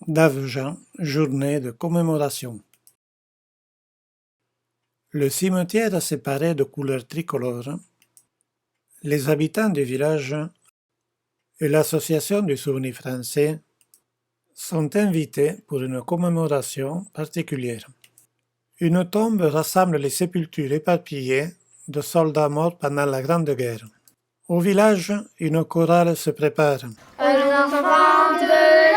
d'Avejan, journée de commémoration. Le cimetière séparé de couleur tricolore, les habitants du village et l'Association du souvenir français sont invités pour une commémoration particulière. Une tombe rassemble les sépultures éparpillées de soldats morts pendant la Grande Guerre. Au village, une chorale se prépare. Un enfant de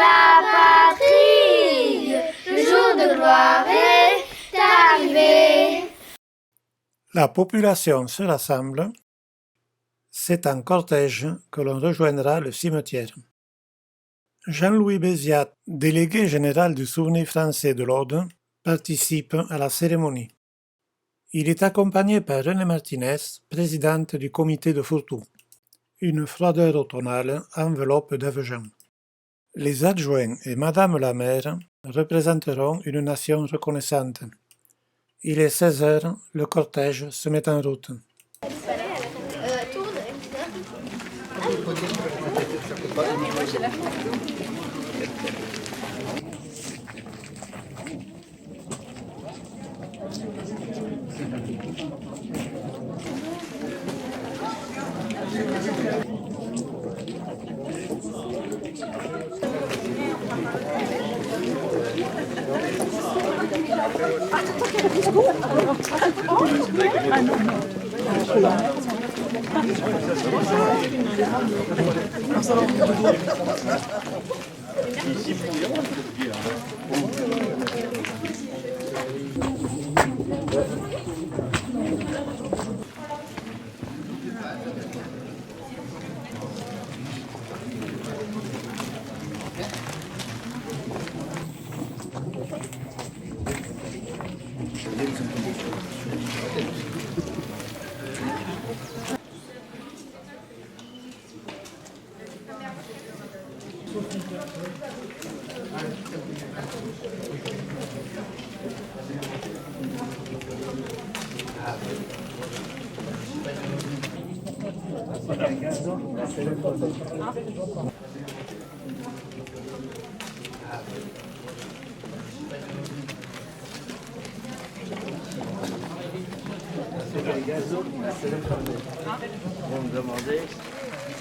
la patrie, le jour de gloire est arrivé. La population se rassemble. C'est en cortège que l'on rejoindra le cimetière. Jean-Louis Béziat, délégué général du souvenir français de l'Aude, participe à la cérémonie. Il est accompagné par René Martinez, présidente du comité de Fourtou. Une froideur automnale enveloppe d'Avejan. Les adjoints et Madame la maire représenteront une nation reconnaissante. Il est 16 heures, le cortège se met en route.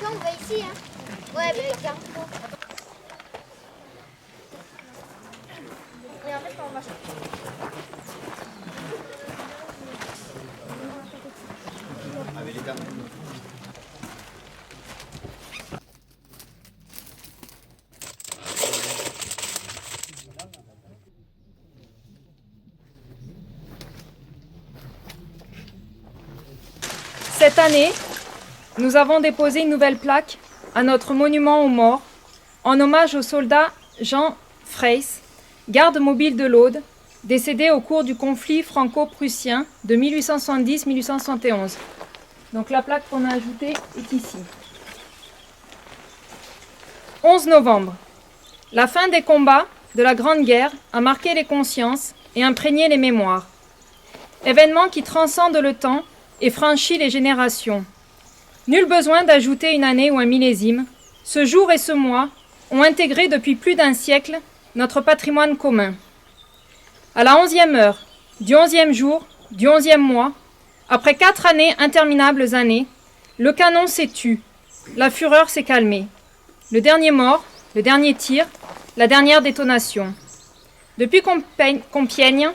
On va ici, hein. Ouais, mais le carrefour. Et en fait, on va Cette année, nous avons déposé une nouvelle plaque à notre monument aux morts en hommage au soldat Jean Freyss, garde mobile de l'Aude, décédé au cours du conflit franco-prussien de 1870-1871. Donc la plaque qu'on a ajoutée est ici. 11 novembre. La fin des combats de la Grande Guerre a marqué les consciences et imprégné les mémoires. Événement qui transcende le temps et franchit les générations. Nul besoin d'ajouter une année ou un millésime. Ce jour et ce mois ont intégré depuis plus d'un siècle notre patrimoine commun. À la 11e heure, du 11e jour, du 11e mois, après 4 interminables années, le canon s'est tu, la fureur s'est calmée. Le dernier mort, le dernier tir, la dernière détonation. Depuis Compiègne,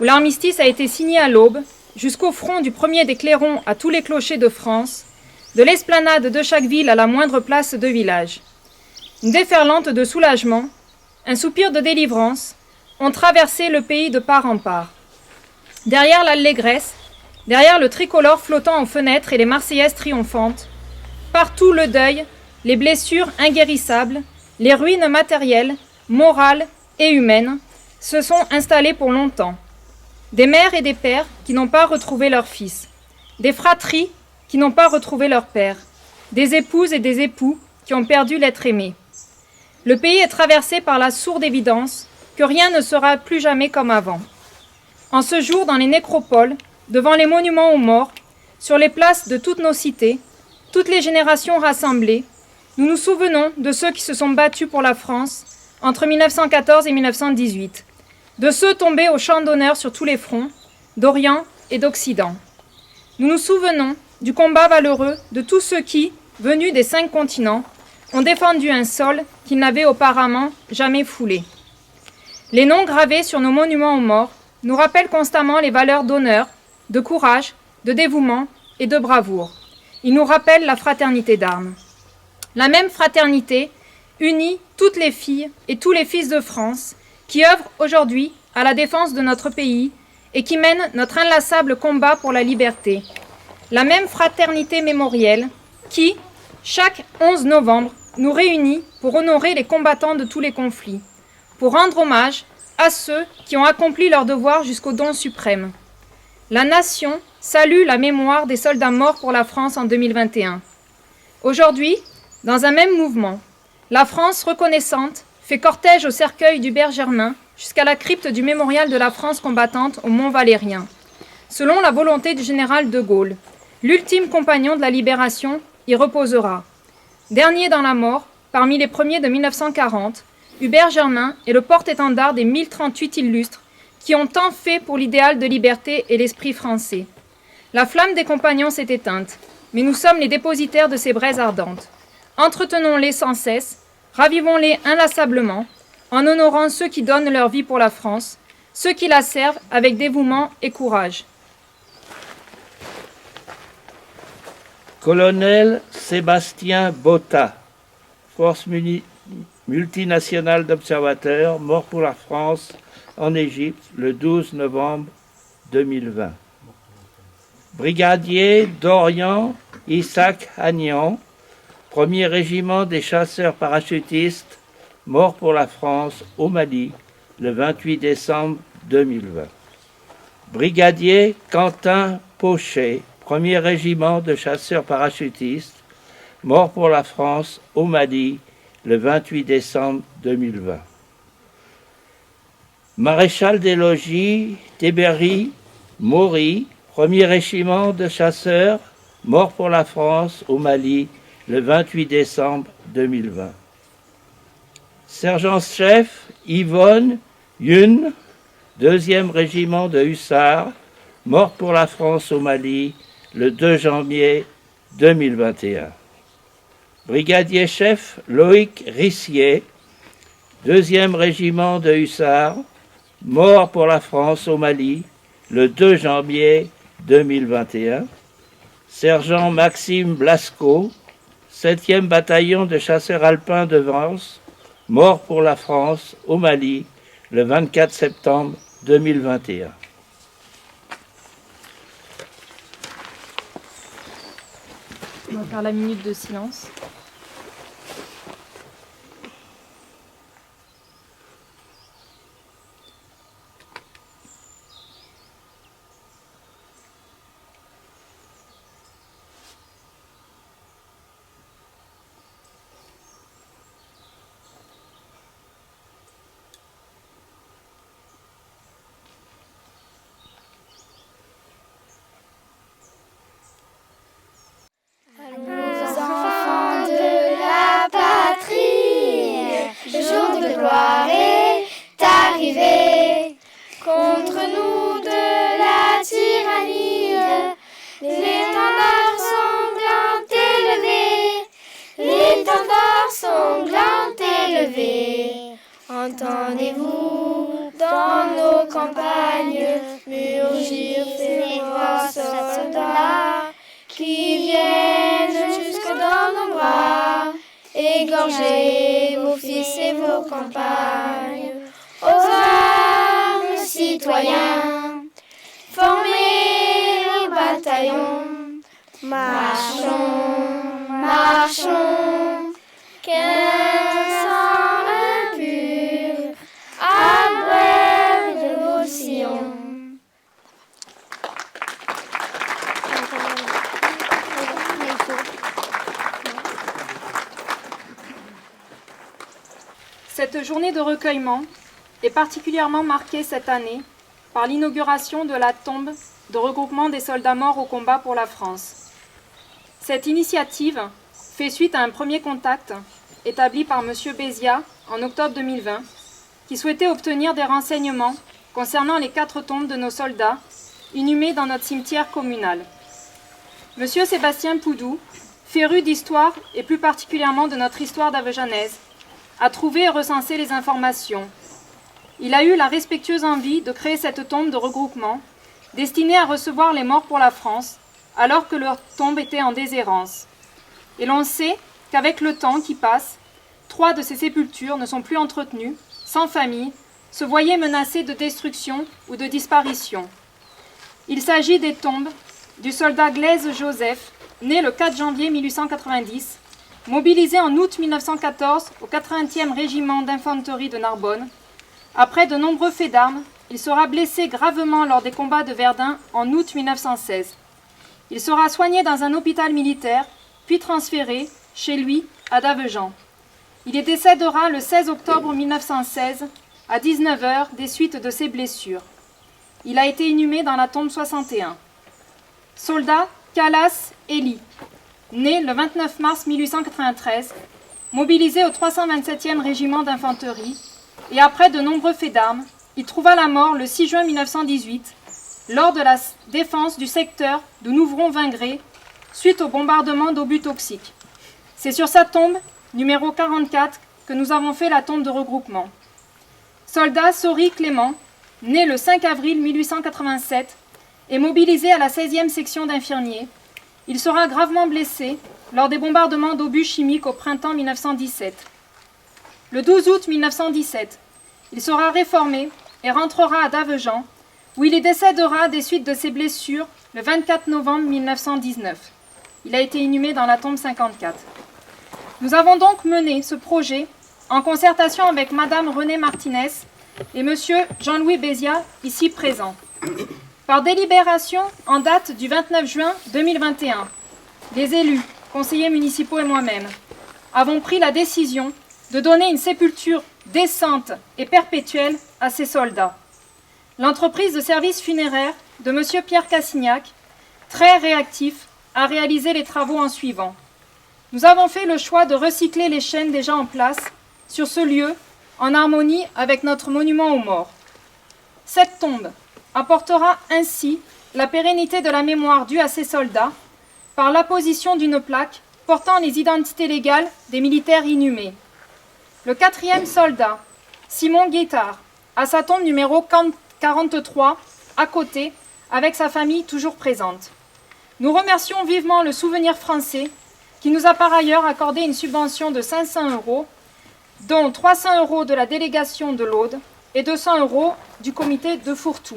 où l'armistice a été signé à l'aube, jusqu'au front du premier des clairons à tous les clochers de France, de l'esplanade de chaque ville à la moindre place de village. Une déferlante de soulagement, un soupir de délivrance, ont traversé le pays de part en part. Derrière l'allégresse, derrière le tricolore flottant aux fenêtres et les Marseillaises triomphantes, partout le deuil, les blessures inguérissables, les ruines matérielles, morales et humaines se sont installées pour longtemps. Des mères et des pères qui n'ont pas retrouvé leurs fils, des fratries qui n'ont pas retrouvé leur père, des épouses et des époux qui ont perdu l'être aimé. Le pays est traversé par la sourde évidence que rien ne sera plus jamais comme avant. En ce jour, dans les nécropoles, devant les monuments aux morts, sur les places de toutes nos cités, toutes les générations rassemblées, nous nous souvenons de ceux qui se sont battus pour la France entre 1914 et 1918, de ceux tombés au champ d'honneur sur tous les fronts, d'Orient et d'Occident. Nous nous souvenons du combat valeureux de tous ceux qui, venus des 5 continents, ont défendu un sol qu'ils n'avaient auparavant jamais foulé. Les noms gravés sur nos monuments aux morts nous rappellent constamment les valeurs d'honneur, de courage, de dévouement et de bravoure. Ils nous rappellent la fraternité d'armes. La même fraternité unit toutes les filles et tous les fils de France qui œuvrent aujourd'hui à la défense de notre pays et qui mènent notre inlassable combat pour la liberté. La même fraternité mémorielle qui, chaque 11 novembre, nous réunit pour honorer les combattants de tous les conflits, pour rendre hommage à ceux qui ont accompli leur devoir jusqu'au don suprême. La nation salue la mémoire des soldats morts pour la France en 2021. Aujourd'hui, dans un même mouvement, la France reconnaissante fait cortège au cercueil d'Hubert Germain jusqu'à la crypte du mémorial de la France combattante au Mont-Valérien. Selon la volonté du général de Gaulle, l'ultime compagnon de la libération y reposera. Dernier dans la mort, parmi les premiers de 1940, Hubert Germain est le porte-étendard des 1038 illustres qui ont tant fait pour l'idéal de liberté et l'esprit français. La flamme des compagnons s'est éteinte, mais nous sommes les dépositaires de ces braises ardentes. Entretenons-les sans cesse, ravivons-les inlassablement, en honorant ceux qui donnent leur vie pour la France, ceux qui la servent avec dévouement et courage. Colonel Sébastien Botta, force multinationale d'observateurs, mort pour la France en Égypte le 12 novembre 2020. Brigadier Dorian Isaac Agnan, 1er régiment des chasseurs parachutistes, mort pour la France au Mali le 28 décembre 2020. Brigadier Quentin Pochet, 1er régiment de chasseurs parachutistes, mort pour la France au Mali le 28 décembre 2020. Maréchal des logis Tébéry Maury, 1er régiment de chasseurs, mort pour la France au Mali le 28 décembre 2020. Sergent-chef Yvonne Yun, 2e régiment de hussards, mort pour la France au Mali le 2 janvier 2021. Brigadier-chef Loïc Rissier, 2e régiment de hussards, mort pour la France au Mali le 2 janvier 2021. Sergent Maxime Blasco, 7e bataillon de chasseurs alpins de Vence, mort pour la France au Mali le 24 septembre 2021. On va faire la minute de silence. gloire est arrivée. Contre nous de la tyrannie, l'étendard sanglant élevé, l'étendard sanglant élevé. Entendez-vous dans nos campagnes murmure ces voix soldats qui viennent jusque dans nos bras, égorger vos fils et vos campagnes. Aux armes, citoyens, formez le bataillon. Marchons, marchons, qu'un sang impur abreuve de vos sillons. Cette journée de recueillement est particulièrement marquée cette année par l'inauguration de la tombe de regroupement des soldats morts au combat pour la France. Cette initiative fait suite à un premier contact établi par M. Béziat en octobre 2020, qui souhaitait obtenir des renseignements concernant les 4 tombes de nos soldats inhumés dans notre cimetière communal. Monsieur Sébastien Poudou, féru d'histoire et plus particulièrement de notre histoire d'Avejanaise, a trouvé et recensé les informations. Il a eu la respectueuse envie de créer cette tombe de regroupement destinée à recevoir les morts pour la France alors que leur tombe était en déshérence. Et l'on sait qu'avec le temps qui passe, 3 de ces sépultures ne sont plus entretenues, sans famille, se voyaient menacées de destruction ou de disparition. Il s'agit des tombes du soldat Blaise Joseph, né le 4 janvier 1890, mobilisé en août 1914 au 80e régiment d'infanterie de Narbonne. Après de nombreux faits d'armes, il sera blessé gravement lors des combats de Verdun en août 1916. Il sera soigné dans un hôpital militaire, puis transféré, chez lui, à Davejan. Il y décédera le 16 octobre 1916, à 19 h, des suites de ses blessures. Il a été inhumé dans la tombe 61. Soldat Calas Eli, né le 29 mars 1893, mobilisé au 327e régiment d'infanterie, et après de nombreux faits d'armes, il trouva la mort le 6 juin 1918, lors de la défense du secteur de Nouvron-Vingré, suite au bombardement d'obus toxiques. C'est sur sa tombe, numéro 44, que nous avons fait la tombe de regroupement. Soldat Sori Clément, né le 5 avril 1887, est mobilisé à la 16e section d'infirmiers. Il sera gravement blessé lors des bombardements d'obus chimiques au printemps 1917. Le 12 août 1917, il sera réformé et rentrera à Davejan, où il y décédera des suites de ses blessures le 24 novembre 1919. Il a été inhumé dans la tombe 54. Nous avons donc mené ce projet en concertation avec Madame Renée Martinez et Monsieur Jean-Louis Béziat, ici présents. Par délibération en date du 29 juin 2021, les élus, conseillers municipaux et moi-même avons pris la décision de donner une sépulture décente et perpétuelle à ces soldats. L'entreprise de services funéraires de Monsieur Pierre Cassignac, très réactif, a réalisé les travaux en suivant. Nous avons fait le choix de recycler les chaînes déjà en place sur ce lieu, en harmonie avec notre monument aux morts. Cette tombe apportera ainsi la pérennité de la mémoire due à ces soldats par l'apposition d'une plaque portant les identités légales des militaires inhumés. Le 4e soldat, Simon Guettard, a sa tombe numéro 43 à côté, avec sa famille toujours présente. Nous remercions vivement le Souvenir français, qui nous a par ailleurs accordé une subvention de 500 €, dont 300 € de la délégation de l'Aude et 200 € du comité de Fourtou.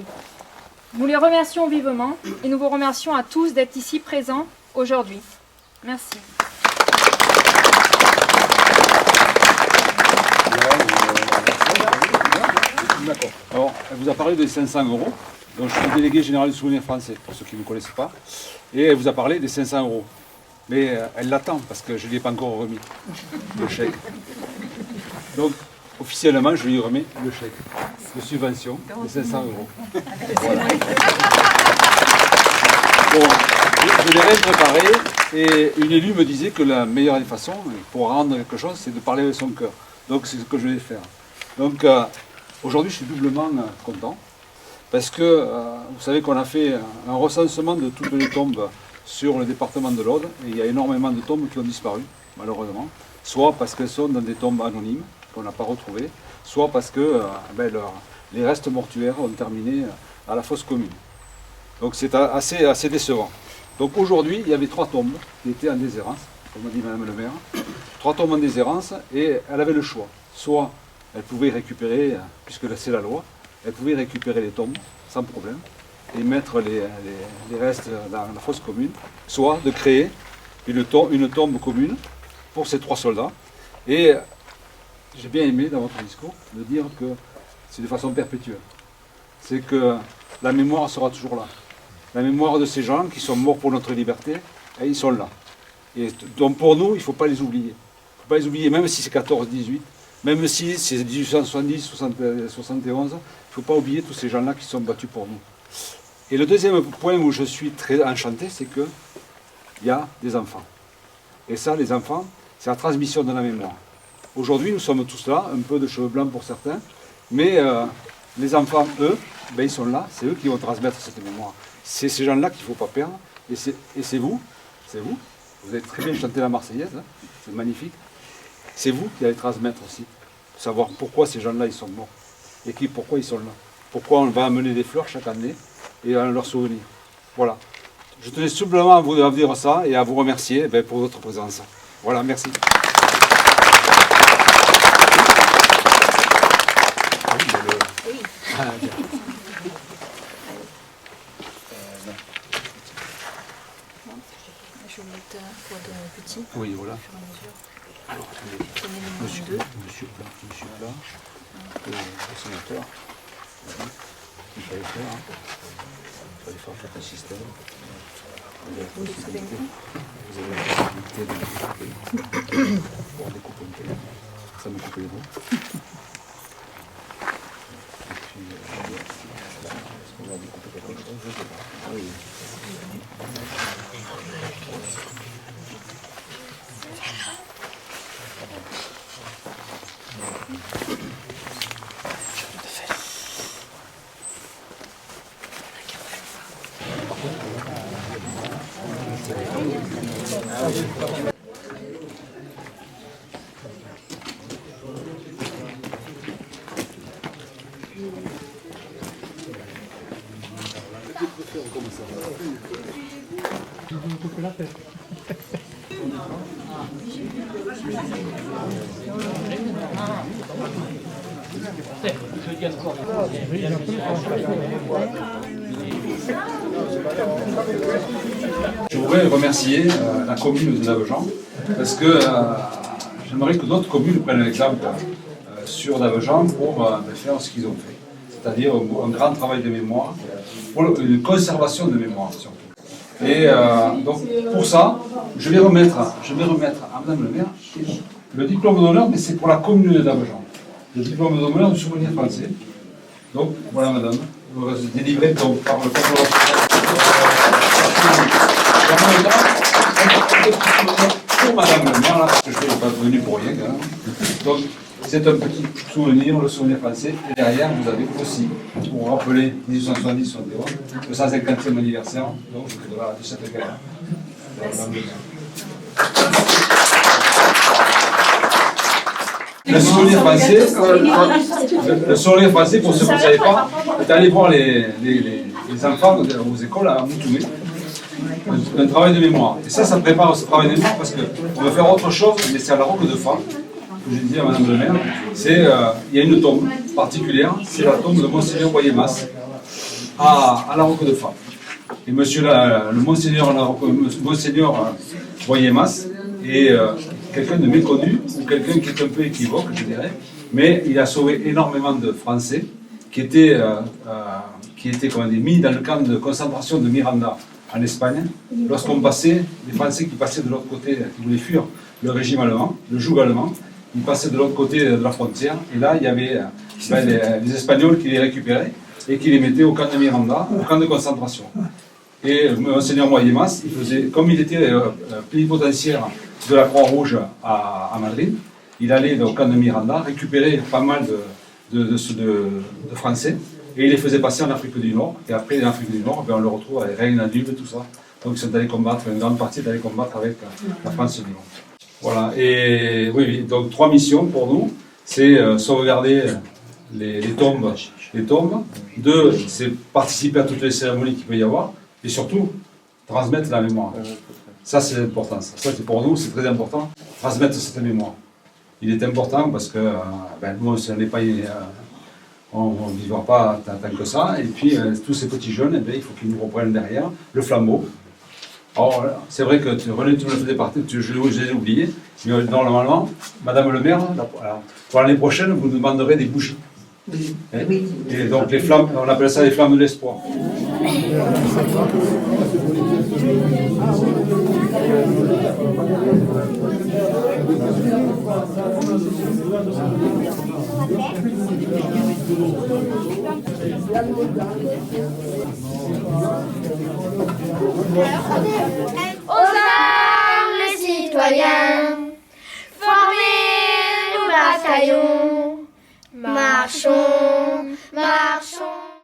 Nous les remercions vivement et nous vous remercions à tous d'être ici présents aujourd'hui. Merci. D'accord. Alors, elle vous a parlé des 500 €. Donc, je suis délégué général du Souvenir français, pour ceux qui ne me connaissent pas. Et elle vous a parlé des 500 €. Mais elle l'attend, parce que je ne lui ai pas encore remis le chèque. Donc, officiellement, je lui remets le chèque de subvention de 500 €. Voilà. Bon, je l'ai rien préparé, et une élue me disait que la meilleure des façons, pour rendre quelque chose, c'est de parler avec son cœur. Donc, c'est ce que je vais faire. Donc, aujourd'hui, je suis doublement content, parce que vous savez qu'on a fait un recensement de toutes les tombes sur le département de l'Aude, et il y a énormément de tombes qui ont disparu, malheureusement, soit parce qu'elles sont dans des tombes anonymes, qu'on n'a pas retrouvées, soit parce que les restes mortuaires ont terminé à la fosse commune. Donc c'est assez décevant. Donc aujourd'hui, il y avait 3 tombes qui étaient en déshérence, comme a dit Madame le maire, 3 tombes en déshérence, et elle avait le choix. Soit elle pouvait récupérer, puisque c'est la loi, elle pouvait récupérer les tombes sans problème, et mettre les restes dans la fosse commune, soit de créer une tombe commune pour ces 3 soldats. Et j'ai bien aimé dans votre discours de dire que c'est de façon perpétuelle. C'est que la mémoire sera toujours là. La mémoire de ces gens qui sont morts pour notre liberté, et ils sont là. Et donc pour nous, il ne faut pas les oublier. Il ne faut pas les oublier, même si c'est 14-18, même si c'est 1870, 71, il ne faut pas oublier tous ces gens-là qui sont battus pour nous. Et le deuxième point où je suis très enchanté, c'est qu'il y a des enfants. Et ça, les enfants, c'est la transmission de la mémoire. Aujourd'hui, nous sommes tous là, un peu de cheveux blancs pour certains, mais les enfants, eux, ben, ils sont là, c'est eux qui vont transmettre cette mémoire. C'est ces gens-là qu'il ne faut pas perdre, et c'est vous, vous avez très bien chanté la Marseillaise, hein, c'est magnifique, c'est vous qui allez transmettre aussi, savoir pourquoi ces gens-là ils sont morts, et pourquoi ils sont là, pourquoi on va amener des fleurs chaque année, et à leur souvenir. Voilà. Je tenais simplement à vous dire ça, et à vous remercier pour votre présence. Voilà, merci. Je vais mettre pour de petit. Oui, voilà. Au fur et à mesure. Alors, attendez. Monsieur Plat, le sénateur, il fallait faire, hein. Il fallait faire tout un système. Vous avez la possibilité de découper. Pour découper un peu. Ça me coupe les doigts. Et puis, est-ce qu'on va découper quelque chose? Je ne sais pas. Oui. Je voudrais remercier la commune de Davejean parce que j'aimerais que d'autres communes prennent l'exemple sur Davejean pour faire ce qu'ils ont fait. C'est-à-dire un grand travail de mémoire, pour une conservation de mémoire surtout. Et donc pour ça, je vais remettre à Madame le maire le diplôme d'honneur, mais c'est pour la commune de Davejean. Le diplôme d'honneur du souvenir français. Donc voilà Madame, vous délivrez donc par le pour Madame le maire, là, parce que je ne suis pas venu pour rien quand même. Donc c'est un petit souvenir, le souvenir français. Et derrière, vous avez aussi, pour rappeler 1870-71, le 150e anniversaire donc, de cette guerre. Le souvenir français, pour ceux qui ne savaient pas, est allé voir les enfants aux écoles à Moutoumé. Un travail de mémoire. Et ça prépare ce travail de mémoire parce qu'on va faire autre chose, mais c'est à la Roque de Fan, que j'ai dit à Madame le maire. Il y a une tombe particulière, c'est la tombe de Monseigneur Boyemas à la Roque de Fan. Et le Monseigneur Boyemas est quelqu'un de méconnu, ou quelqu'un qui est un peu équivoque, je dirais, mais il a sauvé énormément de Français qui étaient mis dans le camp de concentration de Miranda en Espagne. Lorsqu'on passait, les Français qui passaient de l'autre côté, qui voulaient fuir le régime allemand, le joug allemand, ils passaient de l'autre côté de la frontière, et là il y avait les Espagnols qui les récupéraient et qui les mettaient au camp de Miranda, au camp de concentration. Et Monseigneur Boyemas, comme il était plénipotentiaire de la Croix-Rouge à Madrid, il allait au camp de Miranda récupérer pas mal de Français et il les faisait passer en Afrique du Nord. Et après, en Afrique du Nord, on le retrouve avec Reine Dube et tout ça. Donc ils sont allés combattre, une grande partie est allée combattre avec la France du Nord. Voilà, et oui, donc 3 missions pour nous, c'est sauvegarder les tombes. 2, c'est participer à toutes les cérémonies qu'il peut y avoir. Et surtout, transmettre la mémoire. Ça, c'est important. Ça, c'est pour nous, c'est très important. Transmettre cette mémoire. Il est important parce que nous, on ne vivra pas tant que ça. Et puis, tous ces petits jeunes, il faut qu'ils nous reprennent derrière le flambeau. Alors, c'est vrai que René, tu me le faisais partie, je l'ai oublié. Mais normalement, Madame le maire, pour l'année prochaine, vous nous demanderez des bougies. Oui. Et donc les flammes, on appelle ça les flammes de l'espoir. Aux armes les citoyens, formez marchons,